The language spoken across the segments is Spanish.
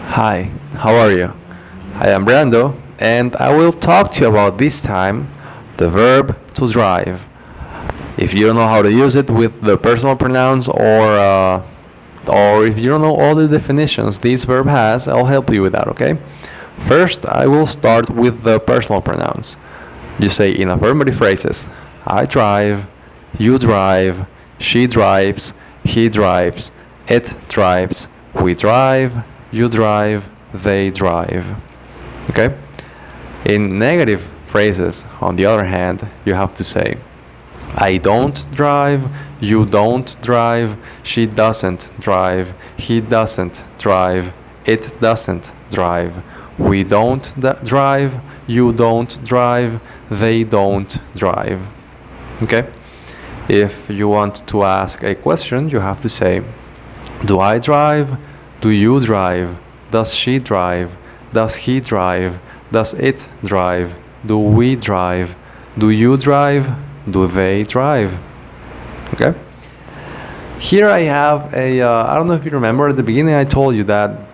Hi, how are you? I am Brando, and I will talk to you about this time the verb to drive. If you don't know how to use it with the personal pronouns, or if you don't know all the definitions this verb has, I'll help you with that. Okay? First, I will start with the personal pronouns. You say in affirmative phrases: I drive, you drive, she drives, he drives, it drives, we drive, you drive, they drive. Okay? In negative phrases, on the other hand, you have to say I don't drive, you don't drive, she doesn't drive, he doesn't drive, it doesn't drive, we don't drive, you don't drive, they don't drive. Okay? If you want to ask a question, you have to say, do I drive? Do you drive? Does she drive? Does he drive? Does it drive? Do we drive? Do you drive? Do they drive? Okay? Here I have I don't know if you remember at the beginning I told you that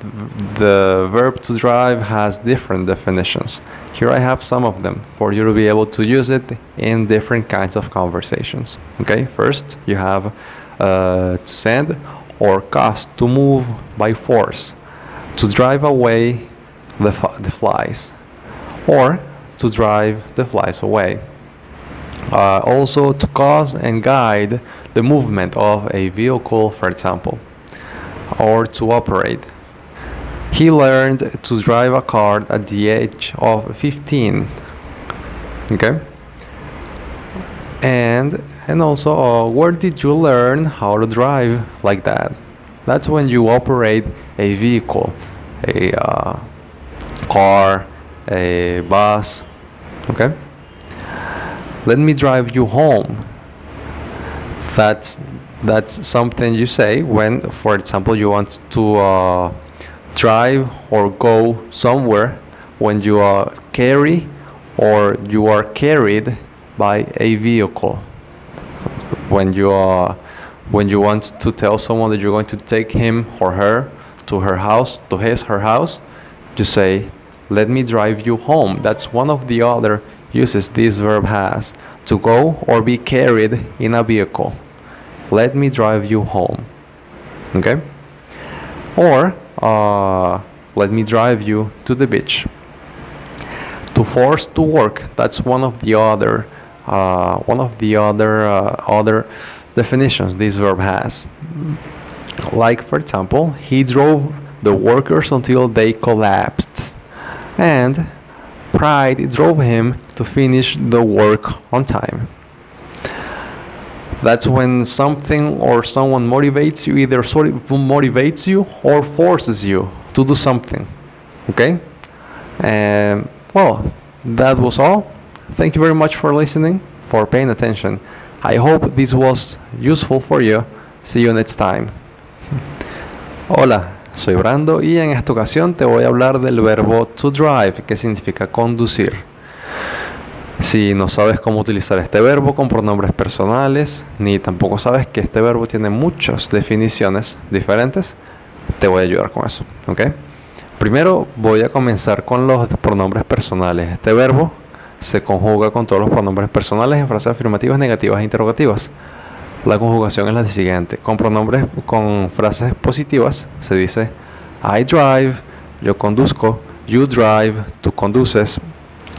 the verb to drive has different definitions. Here I have some of them for you to be able to use it in different kinds of conversations. Okay, first you have to send or cause, to move by force, to drive away the flies, or to drive the flies away. Also to cause and guide the movement of a vehicle, for example, or to operate. He learned to drive a car at the age of 15. Okay? And also, where did you learn how to drive like that? That's when you operate a vehicle, a car, a bus. Okay? Let me drive you home. That's something you say when, for example, you want to drive or go somewhere, when you carry or you are carried by a vehicle. When you want to tell someone that you're going to take him or her to her house, to her house, you say, let me drive you home. That's one of the other uses this verb has, to go or be carried in a vehicle. Let me drive you home. Okay? Or let me drive you to the beach. To force to work, that's one of the other other definitions this verb has. Like, for example, he drove the workers until they collapsed, and pride drove him to finish the work on time. That's when something or someone motivates you, either motivates you or forces you to do something. Okay? And well, that was all. Thank you very much for listening, for paying attention. I hope this was useful for you. See you next time. Hola, soy Brando y en esta ocasión te voy a hablar del verbo to drive, que significa conducir. Si no sabes cómo utilizar este verbo con pronombres personales, ni tampoco sabes que este verbo tiene muchas definiciones diferentes, te voy a ayudar con eso, ¿ok? Primero voy a comenzar con los pronombres personales. Este verbo se conjuga con todos los pronombres personales en frases afirmativas, negativas e interrogativas. La conjugación es la siguiente. Con frases positivas se dice I drive, yo conduzco, you drive, tú conduces,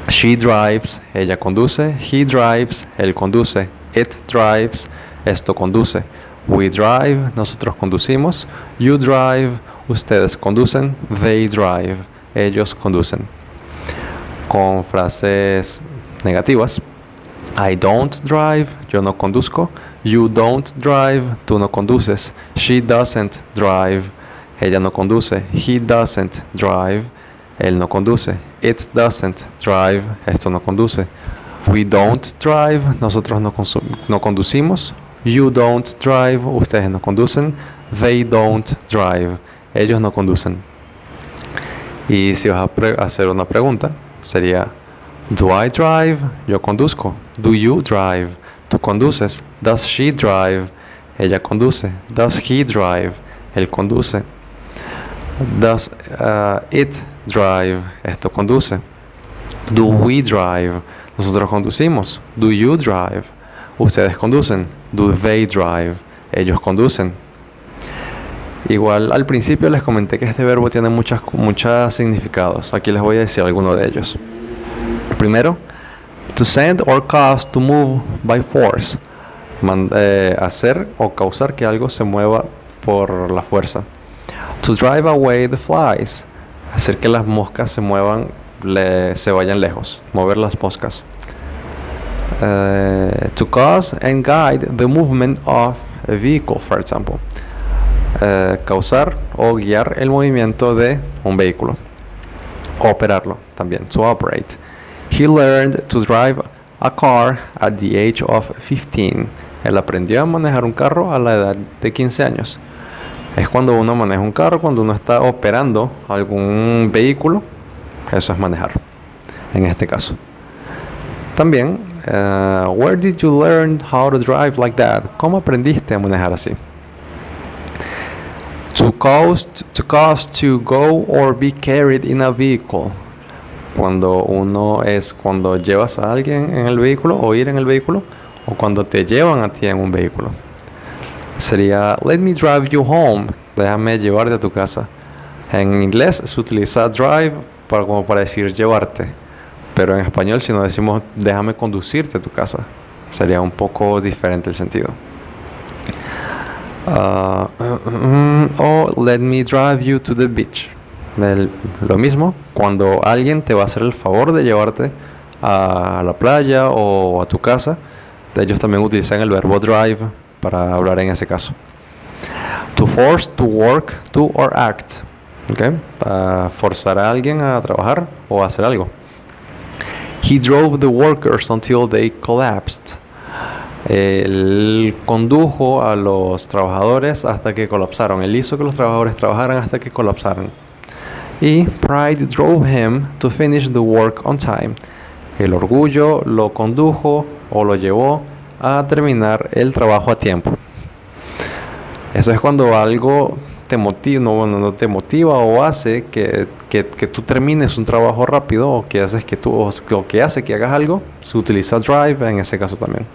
she drives, ella conduce, he drives, él conduce, it drives, esto conduce, we drive, nosotros conducimos, you drive, ustedes conducen, they drive, ellos conducen. Con frases negativas, I don't drive, yo no conduzco, you don't drive, tú no conduces, she doesn't drive, ella no conduce, he doesn't drive, él no conduce, it doesn't drive, esto no conduce, we don't drive, nosotros no conducimos, you don't drive, ustedes no conducen, they don't drive, ellos no conducen. Y si vas a hacer una pregunta, sería do I drive? Yo conduzco. Do you drive? Tú conduces. Does she drive? Ella conduce. Does he drive? Él conduce. Does it drive? Esto conduce. Do we drive? Nosotros conducimos. Do you drive? Ustedes conducen. Do they drive? Ellos conducen. Igual al principio les comenté que este verbo tiene muchos significados. Aquí les voy a decir algunos de ellos. Primero, to send or cause to move by force. Hacer o causar que algo se mueva por la fuerza. To drive away the flies. Hacer que las moscas se muevan, se vayan lejos. Mover las moscas. To cause and guide the movement of a vehicle, for example. Causar o guiar el movimiento de un vehículo. Operarlo también. To operate. He learned to drive a car at the age of 15. Él aprendió a manejar un carro a la edad de 15 años. Es cuando uno maneja un carro, cuando uno está operando algún vehículo. Eso es manejar, en este caso. También, where did you learn how to drive like that? ¿Cómo aprendiste a manejar así? To cause to go or be carried in a vehicle. Cuando llevas a alguien en el vehículo o ir en el vehículo, o cuando te llevan a ti en un vehículo. Sería let me drive you home. Déjame llevarte a tu casa. En inglés se utiliza drive como para decir llevarte, pero en español si no decimos déjame conducirte a tu casa, sería un poco diferente el sentido. O let me drive you to the beach. Lo mismo cuando alguien te va a hacer el favor de llevarte a la playa o a tu casa. Ellos también utilizan el verbo drive para hablar en ese caso. To force, to work, to or act. Okay. Forzar a alguien a trabajar o a hacer algo. He drove the workers until they collapsed. Él condujo a los trabajadores hasta que colapsaron. Él hizo que los trabajadores trabajaran hasta que colapsaran. Y pride drove him to finish the work on time. El orgullo lo condujo o lo llevó a terminar el trabajo a tiempo. Eso es cuando algo te motiva, no te motiva o hace que tú termines un trabajo rápido o que hace que hagas algo. Se utiliza drive en ese caso también.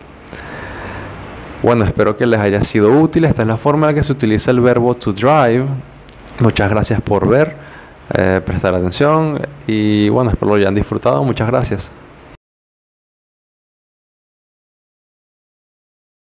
Bueno, espero que les haya sido útil. Esta es la forma en la que se utiliza el verbo to drive. Muchas gracias por ver, prestar atención y bueno, espero lo hayan disfrutado. Muchas gracias.